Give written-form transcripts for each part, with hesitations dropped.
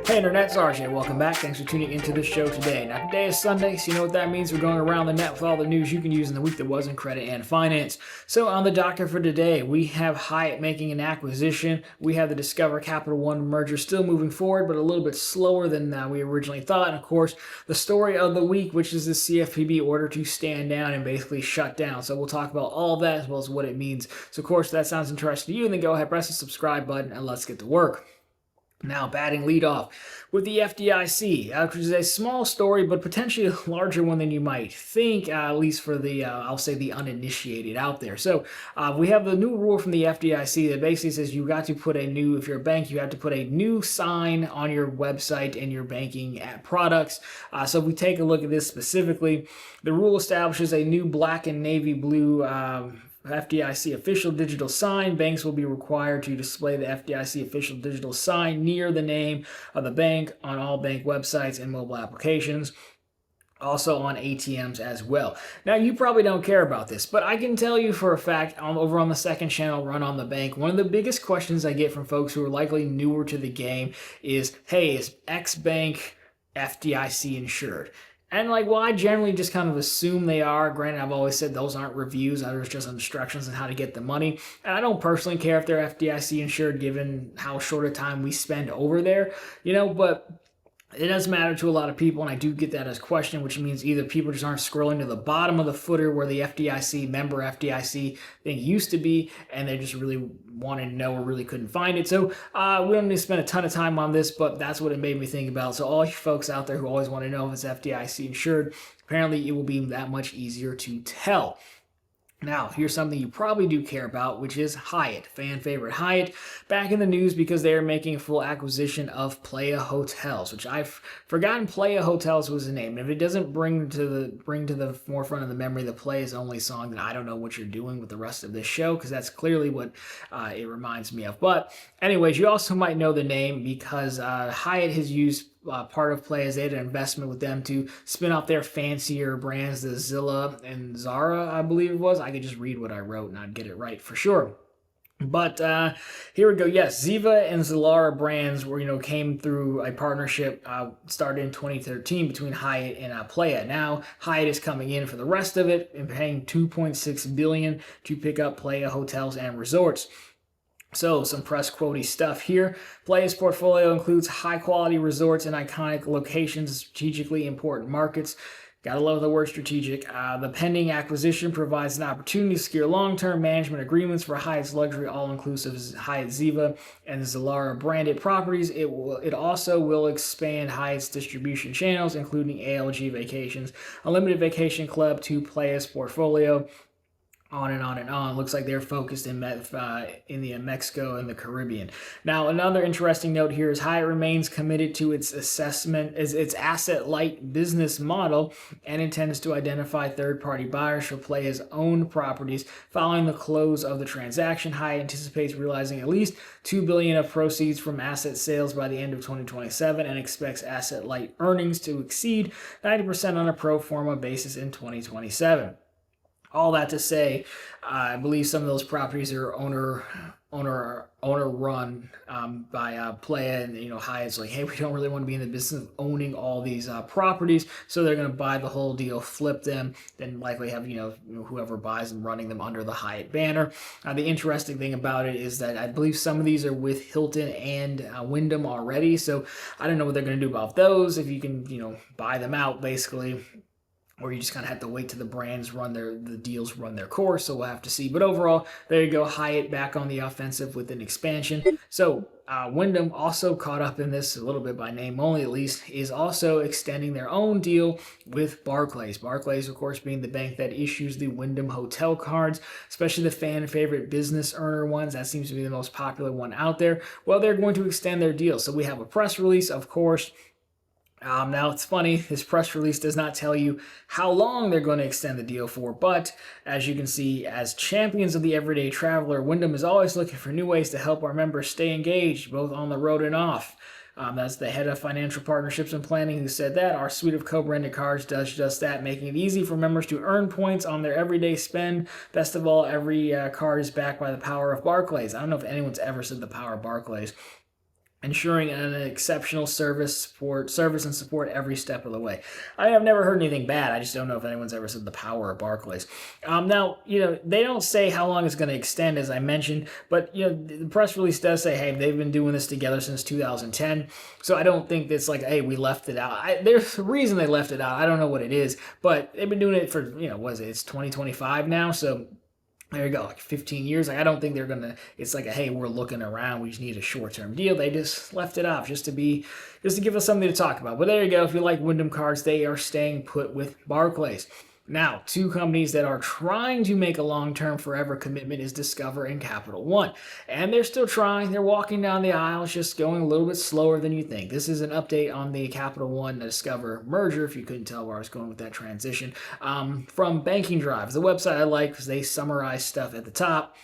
Hey Internet, it's RJ. Welcome back. Thanks for tuning into the show today. Now today is Sunday, so you know what that means. We're going around the net with all the news you can use in the week that was in credit and finance. So on the docket for today, we have Hyatt making an acquisition. We have the Discover Capital One merger still moving forward, but a little bit slower than we originally thought. And of course, the story of the week, which is the CFPB order to stand down and basically shut down. So we'll talk about all of that as well as what it means. So of course, if that sounds interesting to you, then go ahead, press the subscribe button, and let's get to work. Now, batting leadoff with the FDIC, which is a small story, but potentially a larger one than you might think, at least for the, I'll say, the uninitiated out there. So we have the new rule from the FDIC that basically says you got to put a new, if you're a bank, you have to put a new sign on your website and your banking products. So if we take a look at this specifically, the rule establishes a new black and navy blue FDIC official digital sign. Banks will be required to display the FDIC official digital sign near the name of the bank on all bank websites and mobile applications. Also on ATMs as well. Now, you probably don't care about this, but I can tell you for a fact, over on the second channel, Run on the Bank, one of the biggest questions I get from folks who are likely newer to the game is, hey, is X bank FDIC insured? And well, I generally just kind of assume they are. Granted, I've always said those aren't reviews. Those are just instructions on how to get the money. And I don't personally care if they're FDIC insured given how short a time we spend over there, but it does matter to a lot of people, and I do get that as a question, which means either people just aren't scrolling to the bottom of the footer where the FDIC, member FDIC thing used to be, and they just really wanted to know or really couldn't find it. So we don't need to spend a ton of time on this, but that's what it made me think about. So all you folks out there who always want to know if it's FDIC insured, apparently it will be that much easier to tell. Now, here's something you probably do care about, which is Hyatt, fan favorite Hyatt, back in the news because they are making a full acquisition of Playa Hotels, which I've forgotten Playa Hotels was the name. And if it doesn't bring to the forefront of the memory the Playa's only song, then I don't know what you're doing with the rest of this show, because that's clearly what it reminds me of. But anyways, you also might know the name because Hyatt has used part of Playa's, they had an investment with them to spin off their fancier brands, the Zilla and Zara, I believe it was. I could just read what I wrote and I'd get it right for sure. But here we go. Yes, Ziva and Zilara brands came through a partnership started in 2013 between Hyatt and Playa. Now Hyatt is coming in for the rest of it and paying $2.6 billion to pick up Playa Hotels and Resorts. So, some press quotey stuff here. Playa's portfolio includes high-quality resorts in iconic locations, strategically important markets. Gotta love the word strategic. The pending acquisition provides an opportunity to secure long-term management agreements for Hyatt's luxury all-inclusive Hyatt Ziva and Zilara branded properties. It also will expand Hyatt's distribution channels, including ALG Vacations, Unlimited Vacation Club, to Playa's portfolio. On and on and on. Looks like they're focused in Mexico and the Caribbean. Now, another interesting note here is Hyatt remains committed to its asset-light business model and intends to identify third-party buyers for Playa's own properties. Following the close of the transaction, Hyatt anticipates realizing at least $2 billion of proceeds from asset sales by the end of 2027 and expects asset-light earnings to exceed 90% on a pro forma basis in 2027. All that to say, I believe some of those properties are owner run by Playa, and Hyatt's like, hey, we don't really want to be in the business of owning all these properties, so they're going to buy the whole deal, flip them, then likely have whoever buys them running them under the Hyatt banner. The interesting thing about it is that I believe some of these are with Hilton and Wyndham already, so I don't know what they're going to do about those. If you can buy them out basically, or you just kind of have to wait till the brands the deals run their course, so we'll have to see. But overall, there you go, Hyatt back on the offensive with an expansion. So Wyndham, also caught up in this a little bit by name only at least, is also extending their own deal with Barclays. Barclays, of course, being the bank that issues the Wyndham hotel cards, especially the fan favorite business earner ones. That seems to be the most popular one out there. Well, they're going to extend their deal. So we have a press release, of course. Now, it's funny, this press release does not tell you how long they're going to extend the deal for, but as you can see, as champions of the everyday traveler, Wyndham is always looking for new ways to help our members stay engaged, both on the road and off. That's the head of financial partnerships and planning who said that. Our suite of co-branded cards does just that, making it easy for members to earn points on their everyday spend. Best of all, every card is backed by the power of Barclays. I don't know if anyone's ever said the power of Barclays. ensuring an exceptional service and support every step of the way. I have never heard anything bad. I just don't know if anyone's ever said the power of Barclays. Now, they don't say how long it's going to extend, as I mentioned, but the press release does say, hey, they've been doing this together since 2010. So I don't think it's like, hey, we left it out. There's a reason they left it out. I don't know what it is, but they've been doing it for, what is it? It's 2025 now, so there you go, like 15 years. Like, I don't think they're gonna. It's like hey, we're looking around. We just need a short-term deal. They just left it off just to give us something to talk about. But there you go. If you like Wyndham cards, they are staying put with Barclays. Now, two companies that are trying to make a long-term forever commitment is Discover and Capital One. And they're still trying. They're walking down the aisle. It's just going a little bit slower than you think. This is an update on the Capital One Discover merger, if you couldn't tell where I was going with that transition, from Banking Drive. The website I like because they summarize stuff at the top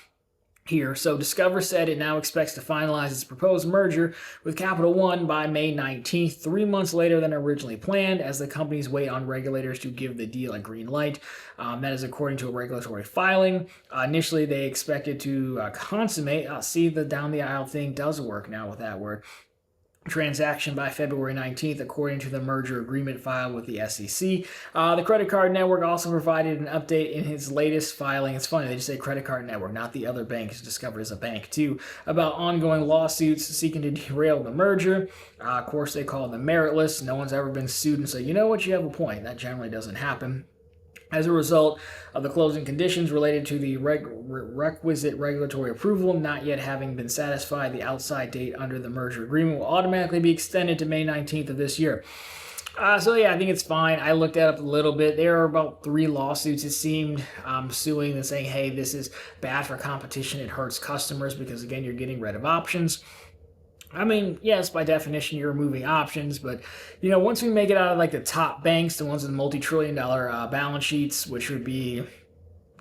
here. So Discover said it now expects to finalize its proposed merger with Capital One by May 19th, 3 months later than originally planned, as the companies wait on regulators to give the deal a green light. That is according to a regulatory filing. Initially, they expected to consummate. See, the down the aisle thing does work now with that word. Transaction by February 19th, according to the merger agreement filed with the SEC. The credit card network also provided an update in its latest filing. It's funny, they just say credit card network, not the other bank. It's discovered as a bank too, about ongoing lawsuits seeking to derail the merger. Of course, they call them meritless. No one's ever been sued and say, you know what, you have a point. That generally doesn't happen. As a result of the closing conditions related to the requisite regulatory approval not yet having been satisfied, the outside date under the merger agreement will automatically be extended to May 19th of this year. So yeah, I think it's fine. I looked that up a little bit. There are about 3 lawsuits, it seemed, suing and saying, hey, this is bad for competition. It hurts customers because, again, you're getting rid of options. I mean, yes, by definition, you're removing options, but, once we make it out of like the top banks, the ones with multi-trillion-dollar balance sheets, which would be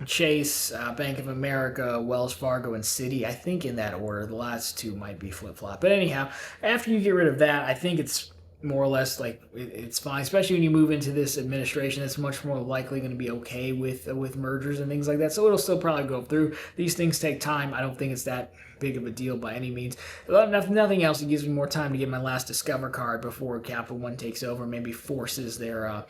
Chase, Bank of America, Wells Fargo, and Citi, I think in that order. The last 2 might be flip-flop. But anyhow, after you get rid of that, I think it's more or less like it's fine, especially when you move into this administration that's much more likely going to be okay with mergers and things like that. So it'll still probably go through. These things take time. I don't think it's that big of a deal by any means. If nothing else, it gives me more time to get my last Discover card before Capital One takes over, maybe forces their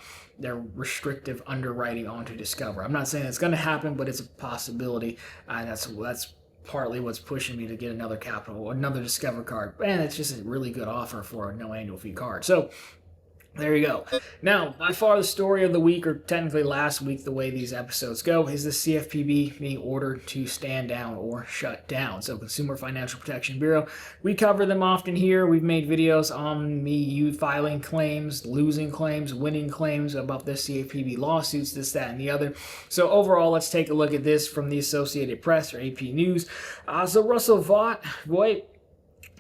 restrictive underwriting onto Discover. I'm not saying it's going to happen, but it's a possibility, and that's partly what's pushing me to get another Discover card. And it's just a really good offer for a no annual fee card. So there you go. Now, by far the story of the week, or technically last week, the way these episodes go, is the CFPB being ordered to stand down or shut down. So Consumer Financial Protection Bureau, we cover them often here. We've made videos on you filing claims, losing claims, winning claims about the CFPB lawsuits, this, that, and the other. So overall, let's take a look at this from the Associated Press, or AP News. So Russell Vought,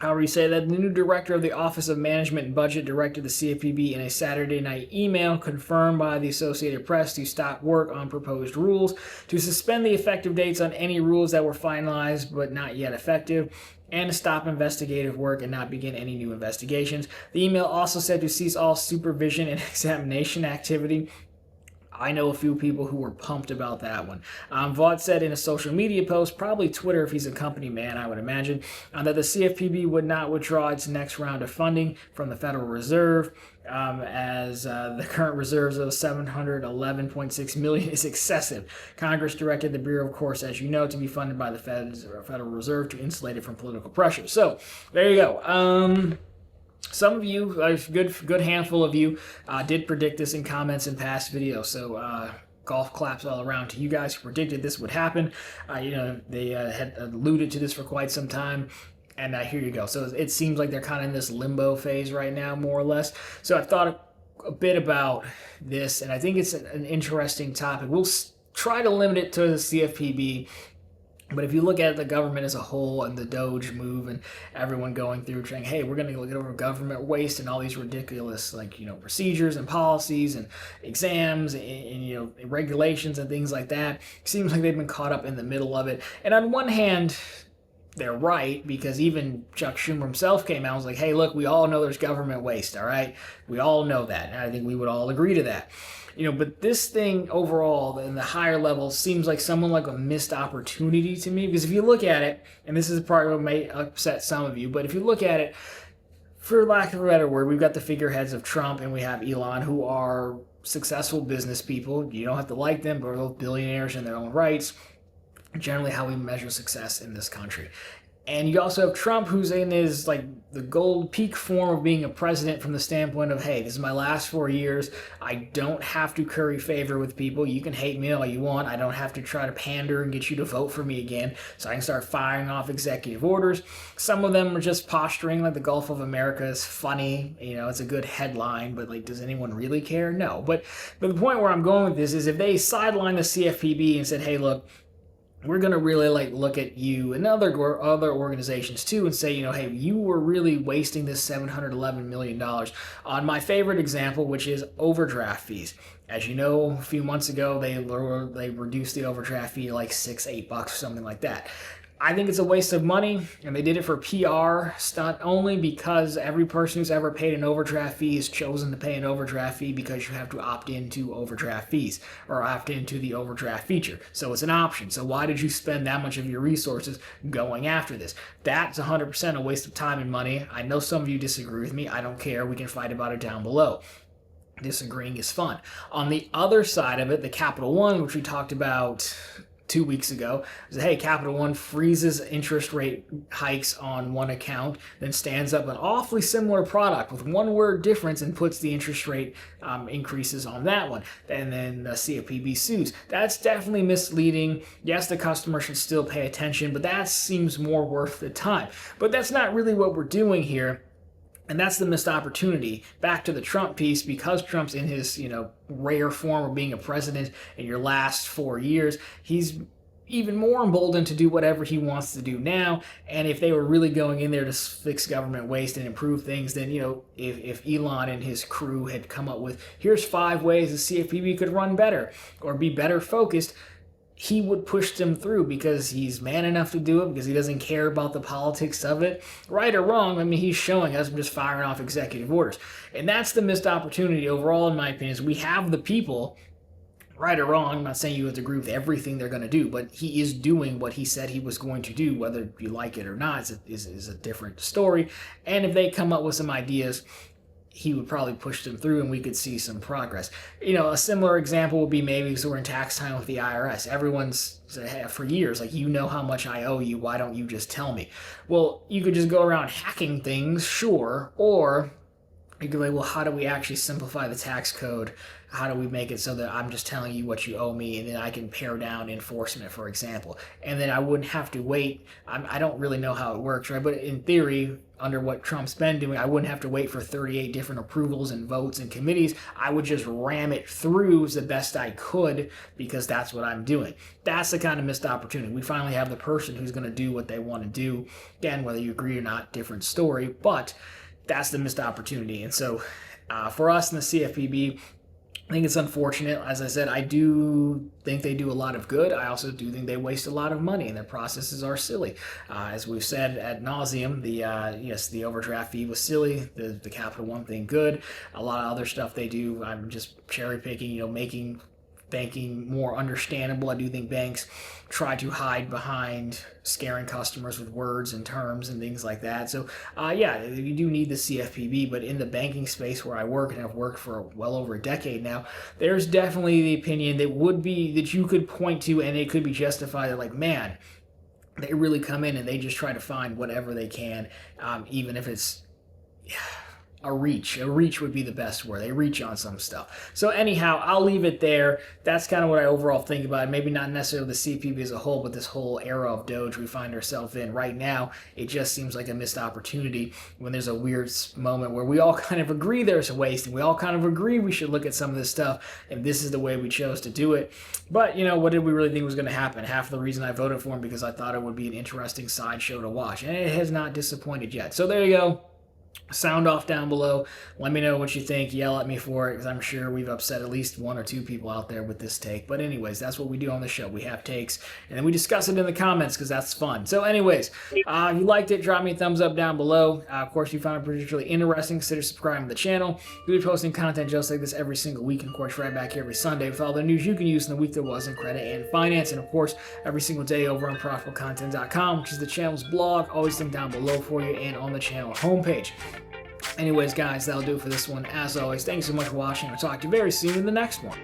however you say that, the new director of the Office of Management and Budget directed the CFPB in a Saturday night email confirmed by the Associated Press to stop work on proposed rules, to suspend the effective dates on any rules that were finalized but not yet effective, and to stop investigative work and not begin any new investigations. The email also said to cease all supervision and examination activity. I know a few people who were pumped about that one. Vaught said in a social media post, probably Twitter if he's a company man, I would imagine, that the CFPB would not withdraw its next round of funding from the Federal Reserve, as the current reserves of $711.6 million is excessive. Congress directed the Bureau, of course, as you know, to be funded by the Federal Reserve to insulate it from political pressure. So there you go. Some of you, a good handful of you, did predict this in comments in past videos. So golf claps all around to you guys who predicted this would happen. They had alluded to this for quite some time. And here you go. So it seems like they're kind of in this limbo phase right now, more or less. So I've thought a bit about this, and I think it's an interesting topic. We'll try to limit it to the CFPB. But if you look at the government as a whole and the Doge move and everyone going through saying, hey, we're going to get over government waste and all these ridiculous, procedures and policies and exams and regulations and things like that, it seems like they've been caught up in the middle of it. And on one hand, they're right, because even Chuck Schumer himself came out and was like, hey, look, we all know there's government waste, all right? We all know that. And I think we would all agree to that. But this thing overall, in the higher level, seems like a missed opportunity to me. Because if you look at it, and this is the part that may upset some of you, but if you look at it, for lack of a better word, we've got the figureheads of Trump and we have Elon, who are successful business people. You don't have to like them, but they're both billionaires in their own rights. Generally how we measure success in this country. And you also have Trump, who's in his, like, the gold peak form of being a president from the standpoint of, hey, this is my last 4 years. I don't have to curry favor with people. You can hate me all you want. I don't have to try to pander and get you to vote for me again. So I can start firing off executive orders. Some of them are just posturing, like the Gulf of America is funny. You know, it's a good headline, but, like, does anyone really care? No. But the point where I'm going with this is if they sideline the CFPB and said, hey, look, we're going to really look at you and other organizations too and say, you know, hey, you were really wasting this $711 million on my favorite example, which is overdraft fees. As you know, a few months ago, they reduced the overdraft fee to like $6-8 or something like that. I think it's a waste of money, and they did it for PR stunt only because every person who's ever paid an overdraft fee has chosen to pay an overdraft fee because you have to opt into overdraft fees or opt into the overdraft feature. So it's an option. So why did you spend that much of your resources going after this? That's 100% a waste of time and money. I know some of you disagree with me. I don't care. We can fight about it down below. Disagreeing is fun. On the other side of it, the Capital One, which we talked about 2 weeks ago, is, hey, Capital One freezes interest rate hikes on one account, then stands up an awfully similar product with one word difference and puts the interest rate increases on that one. And then the CFPB sues. That's definitely misleading. Yes, the customer should still pay attention, but that seems more worth the time. But that's not really what we're doing here. And that's the missed opportunity. Back to the Trump piece, because Trump's in his, rare form of being a president in your last 4 years, he's even more emboldened to do whatever he wants to do now. And if they were really going in there to fix government waste and improve things, then, if Elon and his crew had come up with, here's 5 ways the CFPB could run better or be better focused, he would push them through because he's man enough to do it, because he doesn't care about the politics of it. Right or wrong, I mean, he's showing us just firing off executive orders. And that's the missed opportunity overall, in my opinion, is we have the people, right or wrong, I'm not saying you have to agree with everything they're going to do, but he is doing what he said he was going to do. Whether you like it or not is a different story. And if they come up with some ideas, he would probably push them through and we could see some progress. A similar example would be maybe because we're in tax time with the IRS. Everyone's said for years, like, you know how much I owe you, why don't you just tell me? Well, you could just go around hacking things, sure, or you could be like, well, how do we actually simplify the tax code? How do we make it so that I'm just telling you what you owe me, and then I can pare down enforcement, for example? And then I wouldn't have to wait. I don't really know how it works, right? But in theory, under what Trump's been doing, I wouldn't have to wait for 38 different approvals and votes and committees. I would just ram it through as the best I could because that's what I'm doing. That's the kind of missed opportunity. We finally have the person who's going to do what they want to do. Again, whether you agree or not, different story, but that's the missed opportunity. And so for us in the CFPB, I think it's unfortunate. As I said, I do think they do a lot of good. I also do think they waste a lot of money, and their processes are silly. As we've said ad nauseum, the overdraft fee was silly. The Capital One thing, good. A lot of other stuff they do, I'm just cherry picking. Making banking more understandable. I do think banks try to hide behind scaring customers with words and terms and things like that. So, you do need the CFPB, but in the banking space where I work, and I've worked for well over a decade now, there's definitely the opinion that you could point to, and it could be justified that, like, man, they really come in and they just try to find whatever they can, even if it's... A reach would be the best word. They reach on some stuff. So anyhow, I'll leave it there. That's kind of what I overall think about it. Maybe not necessarily the CFPB as a whole, but this whole era of Doge we find ourselves in right now. It just seems like a missed opportunity when there's a weird moment where we all kind of agree there's a waste, and we all kind of agree we should look at some of this stuff, and this is the way we chose to do it. But, what did we really think was going to happen? Half the reason I voted for him because I thought it would be an interesting sideshow to watch, and it has not disappointed yet. So there you go. Sound off down below. Let me know what you think. Yell at me for it, because I'm sure we've upset at least 1 or 2 people out there with this take. But anyways, that's what we do on the show. We have takes, and then we discuss it in the comments because that's fun. So anyways, if you liked it, drop me a thumbs up down below. Of course, if you found it particularly interesting, consider subscribing to the channel. We'll be posting content just like this every single week, and of course, right back here every Sunday with all the news you can use in the week that was in credit and finance. And of course, every single day over on profitablecontent.com, which is the channel's blog. Always link down below for you and on the channel homepage. Anyways, guys, that'll do it for this one. As always, thanks so much for watching. I'll talk to you very soon in the next one.